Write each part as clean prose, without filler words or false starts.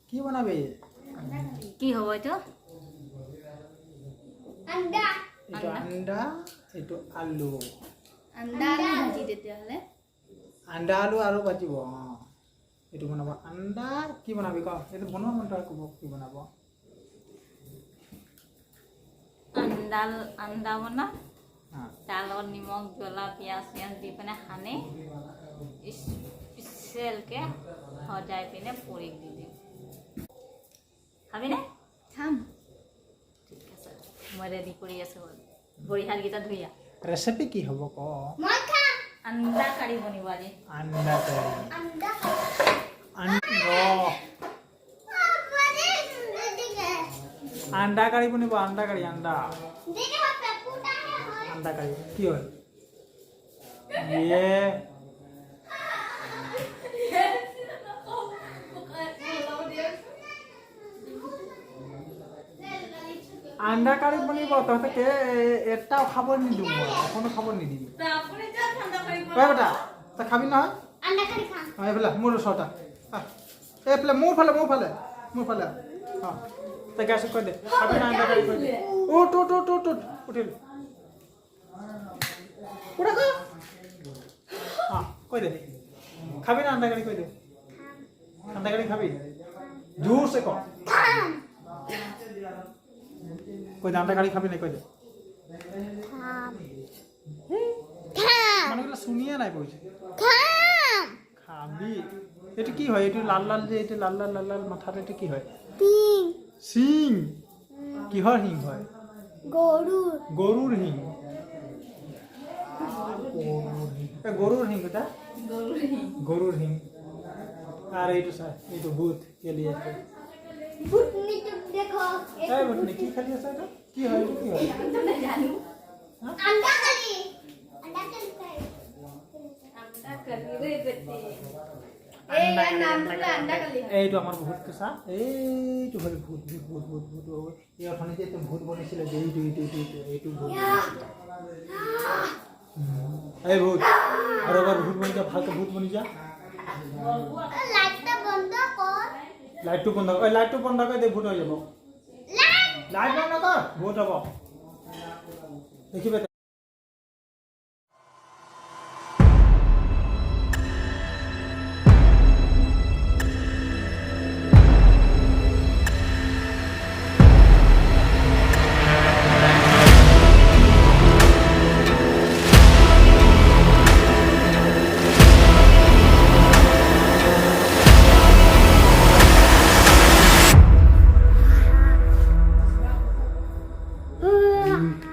কি বনাবি কি হ'ব এইটো अंडा এইটো আন্ডা এইটো আলু আন্দা আলু ভাজি তেতিয়াহ'লে আন্ডা আলু আৰু ভাজিব এইটো বনাব আন্ডা কি বনাবি ক এইটো বনোৱা মন তই ক'ব কি বনাব আন্দা বনা হা তাৰ লগত নিমখ জ্বলা পিঁয়াজ দি পিনে সানি স্পেচিয়েলকৈ সজাই পিনে পুৰিক দি দিম খাবিনে हम ঠিক আছে মই ৰেডি কৰি আছোঁ ভৰি হাতকেইটা ধুই আহ ৰেচিপি কি হ'ব ক मखा আন্দা কাঢ়ি বনিব আজি আন্ডা কাৰী अंडा আন্ডা কাৰী বনিব আন্ডা কাৰী আন্ডা देखो पेपूटा है আন্ডা কাৰী কি হয় ইয়ে আন্ডা কাৰী বনিব তহঁতে এটাও খাব নিদিওঁ মই অকণো খাব নিদিবি ঐ বেটা তই খাবি নহয় अंडा करी खा এইফালে মোৰ ওচৰতে এইফালে মোৰ ফালে তই গেছ কৈ দে খাবি না আন্ডা কাৰী কৈ দে উঠ উঠিল উঠা কৈ দে খাবি না আন্ডা কাৰী কৈ দে আন্ডা কাৰী খাবি জোৰছে ক কৈ দে আন্ডা কাৰী খাবি নাই কৈ দে মানুহবিলাক শুনিয়ে নাই কৈছে খাবি এইটো কি হয় এইটো লাল লাল যে এইটো লাল লাল মাথাত এইটো কি হয় শিং কিহৰ শিং হয় গৰুৰ শিং গৰুৰ শিং এটা গৰুৰ শিং আর এইটো চা এইটো ভূত খেলি আছে भूतनी तुम देखो এই ভূতনি কি খেলি আছে এটা কি হয় কি হয় জানো अंडा करी अंडा करी रे बेटे এইটো আমাৰ ভূত কেঁচা এইটো হ'ল ভূত এই অথনি যে এইটো ভূত বনিছিলে যে এইটো ভূত এই ভূত আৰু এবাৰ ভূত বনি যা ভালকে ভূত বনি যা लाइट बंद कर লাইটটো বন্ধ কৰ লাইটটো বন্ধ কৰি দে ভূত হৈ যাব লাইট বন্ধ কৰ ভূত হ'ব দেখিবে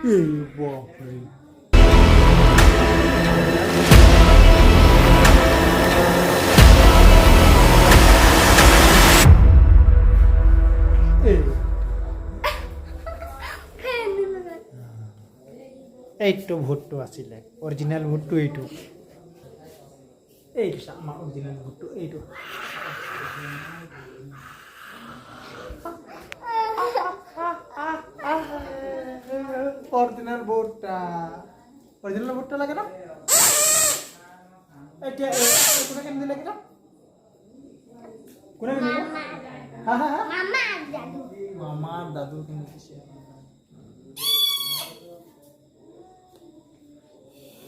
এই বাপৰে এইটো ভূতটো আছিলে অৰিজিনেল ভূতটো এইটো আমাৰ অৰিজিনেল ভূতটো এইটো অরিজিনাল ভূতটা লাগে না এটা কোনে কেন দিলে কিনা কোনে কেন দিলে হ্যাঁ मामा जादू আমার দাদু কেন দিছে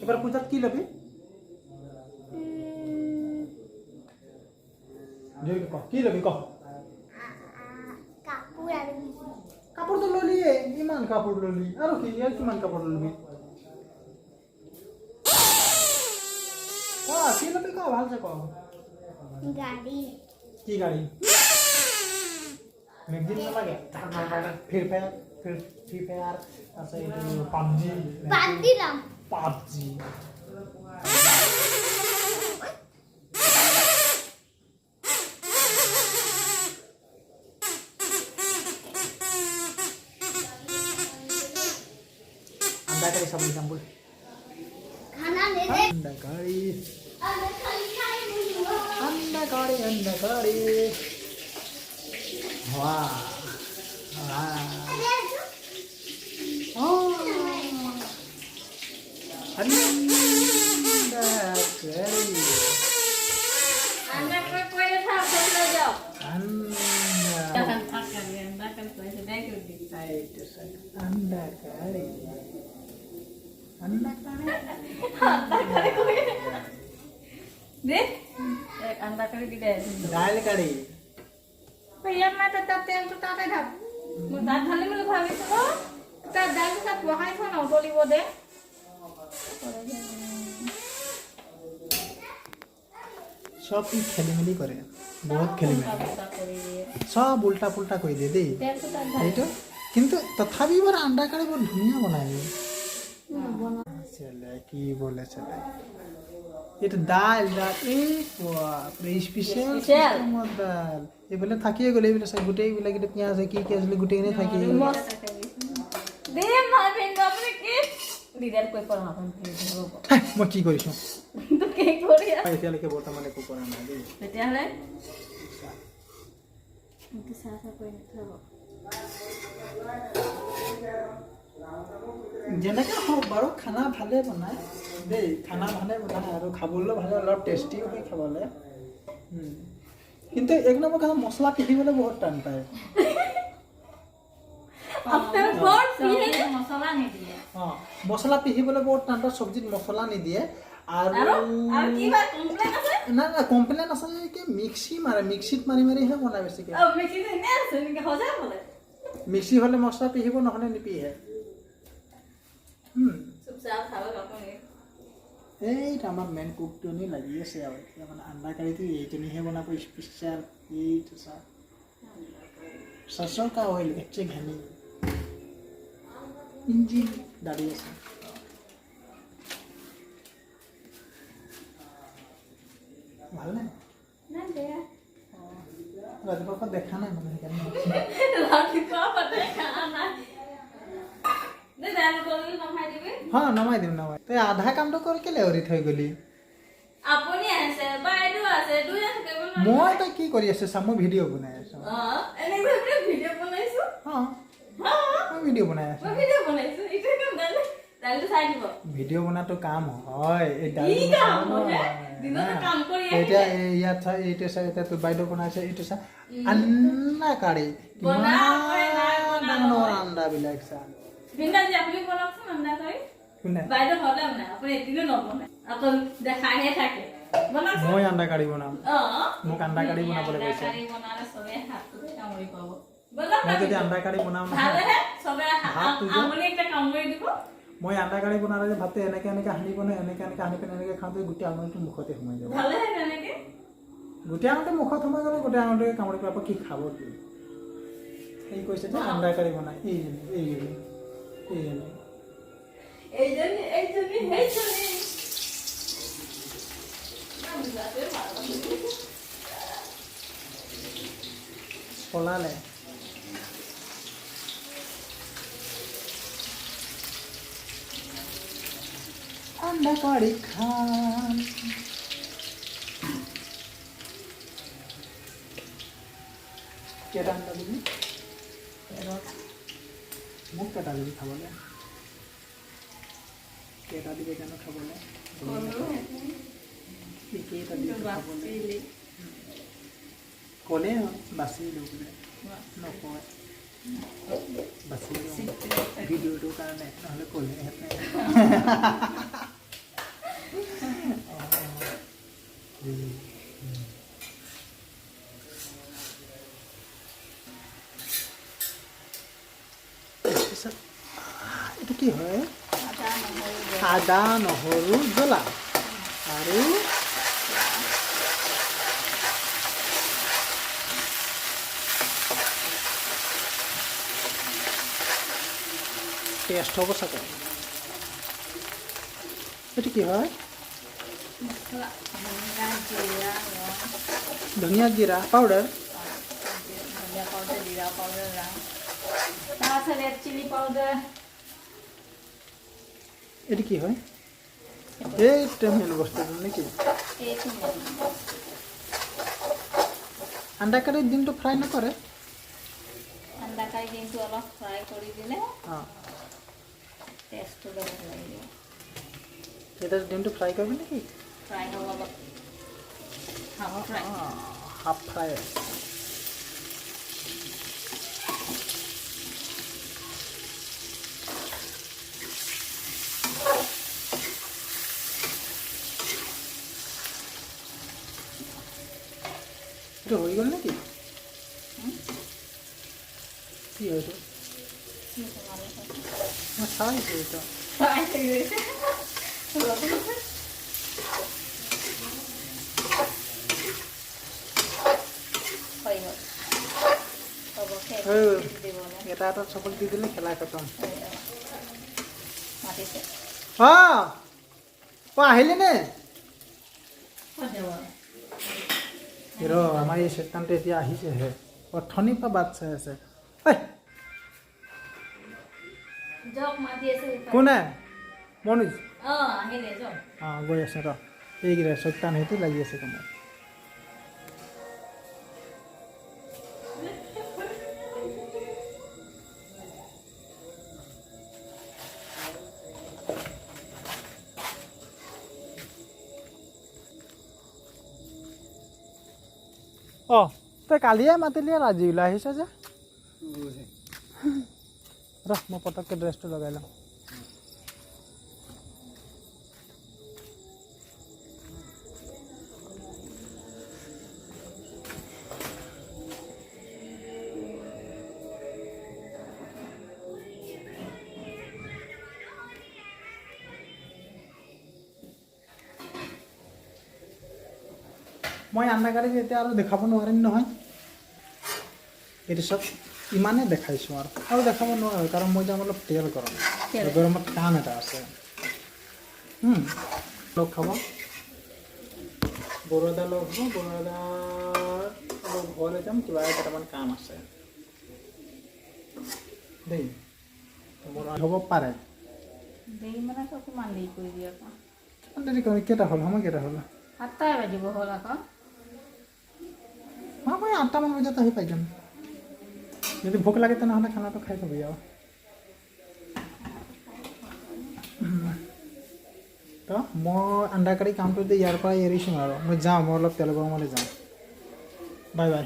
এবার পূজাত কি লবি কি লবি ক कापूर आलू কাপড় তো ললি ইমান কাপড় ললি আর কি আর কিমান কাপড় লবি কি লবি ক ভালসে ক गाड़ी কি গাড়ি ম্যাগজিন না লাগে ফির ফায়ার আছে এটা পাবজি बात दिलाम পাবজি अंडा करी सब एग्जांपल खाना ले ले अंडा करी अरे खाली खाए नहीं हो अंडा करी वाह अरे अंडा करी अंडा कोई था बोल जाओ अंडा अंडा करी दे एक अंडा करी दी दे दाल करी भैया मैं तो तब तेल तो ताते था दाल ढालने में भाभी तो तब दाल के साथ वहां था ना टोली वो दे सब खेलिमेली करे बहुत खेलिमेली सब उल्टा पुल्टा कर दे दे এইটো কিন্তু তথাপি বৰ আন্ডা কাৰি বৰ ধুনীয়া বনায় চলে কি বলে চলে এটা ডাল ডাল এই স্পেশাল ডাল এইফালে থাকিয়ে গ'লে এইবিলাক চাই গোটেইবিলাক এতিয়া পিঁয়াজ কি কি আছিলে গোটেইখিনি থাকি দে মই ভিন্ন আপুনি কি দিদাৰ কৈ পৰা আপুনি মই কি কৰিছোঁ তো কি কৰি এতিয়ালৈকে বৰ্তমান একো কৰা নাই দেই তেতিয়াহ'লে কিন্তু চাহ কৰি নথব যেনেকৈ হওক বাৰু খানা ভালে বনায় দেই খানা ভালে বনায় আৰু খাবলৈ ভালে অলপ টেষ্টিও হয় খাবলৈ কিন্তু এক নম্বৰ কথা মছলা পিন্ধিবলৈ বহুত টান পায় মছলা পিহিবলৈ বহুত টান পায় চব্জিত মছলা নিদিয়ে আৰু না না কমপ্লেইন আছে কি মিক্সি মাৰে মিক্সিত মাৰি মাৰিহে বনায় বেছিকৈ মিক্সি হ'লে মছলা পিহিব নহ'লে নিপিহে এইটো আমাৰ মেইন কুকজনী লাগি আছে আৰু এতিয়া মানে আন্ডা কাৰীটো এইজনীহে বনাব স্পেচিয়েল এইটো চাহ सरसों का ऑयल कच्चे घनी इंजिन दाढ़ी আছে ভাল নাই না দে ৰাতিপুৱা দেখা নাই মানে সেইকাৰণে ৰাতিপুৱা দেখা নাই দে দাল কৰি নমাই দিবি হ্যাঁ নমাই দিম নমাই তই আধা কামটো কৰি কেলে অৰি থৈ গলি আপুনি আছে বাইদেউ আছে দুই আছে কেৱল মই তই কি কৰি আছে চা মই ভিডিঅ' বনাই আছো এনে ভিডিঅ' বনাইছো হ্যাঁ মই ভিডিঅ' বনাই আছো ভিডিঅ' বনাইছো ইটো কাম দালটো চাই দিব ভিডিঅ' বনাটো কাম হয় এই কি কাম হয় দিনত কাম কৰি এতিয়া ইয়াত চাই এইটো চাই এতিয়া তোৰ বাইদেউ বনাইছে এইটো চা আন্ডা কাৰী ডাঙৰ আন্ডাবিলাক চা বিন্দাজি আপুনি বনাওকচোন আন্ডা কাৰী কোনে বাইদেউ হ'লে মানে আপুনি এদিনো নবনায় আকৌ দেখাইহে থাকে বনাওকচোন মই আন্ডা কাৰী বনাম মোক আন্ডা কাৰী বনাবলৈ কৈছে কাৰী বনালে চবে হাতটোতে কামুৰি পাব মই যদি আন্ডা কাৰী বনাম ভালেহে চবে আপুনি একটা কামুৰি দিব মই আন্ডা কাৰী বনালে যে ভাতে এনেকে এনেকে সানিব নহয় এনেকে এনেকে সানি পিনে এনেকে খাওঁতে গোটেই আঙুলিটো মুখতে সোমাই যাব ভালেহে তেনেকে গোটেই আঙুলিটো মুখত সোমাই গ'লে গোটেই আঙুলিটোকে কামুৰি পেলাব কি খাব কি সেই কৈছে যে আন্ডা কাৰী বনাই এইজনী পলালে আন্ডা কাৰী খাম কেইটা আন্ডা দিবি মোক কেইটা দিবি খাবলৈ কেইটা দিবি জানো খাবলৈ কেইটা দিবি খাবলৈ ক'লে বাচি দিওঁ বোলে নকয় বাচি দিওঁ ভিডিঅ'টোৰ কাৰণে নহ'লে ক'লেহেঁতেন এইটো কি হয় আদা নহৰু জ্বলা আৰু টেষ্ট হ'ব চাগে এইটো কি হয় ধনিয়া জিৰা পাউডাৰ জিৰা পাউডাৰ তাৰপিছত ৰেড চিলি পাউডাৰ এইটো কি হয় এইটো মেইন বস্তুটো নেকি এইটো আন্ডা কাৰী দিনটো ফ্ৰাই নকৰে আন্ডা কাৰী দিনটো অলপ ফ্ৰাই কৰি দিলে অঁ টেষ্টটো বেলেগ লাগিব এটা দিনটো ফ্ৰাই কৰিবি নেকি ফ্ৰাই হ'ব অলপ হাফ ফ্ৰাই হাফ ফ্ৰাই এইটো হৈ গ'ল নেকি কি হয় এইটো মই চাইছোঁ এইটো এটা এটা চপল দি দিলে খেলা খতম আহিলে নে ৰ আমাৰ এই চেতানটো এতিয়া আহিছেহে অথনিৰ পৰা বাট চাই আছে কোনে মনোজ গৈ আছে ৰ এইকেইটা চৈতান সেইটো লাগি আছে কামত তই কালিয়ে মাতিলি আৰু আজি ওলাই আহিছ যে ৰহ মই পটককৈ ড্ৰেছটো লগাই লওঁ মই আন্দা গাড়ী এতিয়া আৰু দেখাব নোৱাৰিম নহয় এইটো চব ইমানে দেখাইছোঁ আৰু দেখাব নোৱাৰোঁ কাৰণ মই যাম অলপ তেল গৰম গৰমত কাম এটা আছে লগ খাব বৰদা লগ হ'ব বৰদা অলপ ঘৰলৈ যাম কিবা কেইটামান কাম আছে দেই হ'ব পাৰে দেৰি কৰি কেইটা হ'ল সময় কেইটা হ'ল 7টাই বাজিব হ'ল আকৌ মই 8টামান বজাত আহি পাই যাম যদি ভোক লাগে তেনেহ'লে খানাটো খাই থবি আৰু তো মই আণ্ডাৰ কাৰী কামটো ইয়াৰ পৰা এৰিছোঁ আৰু মই যাওঁ মই অলপ তেল গৰমলৈ যাওঁ বাই বাই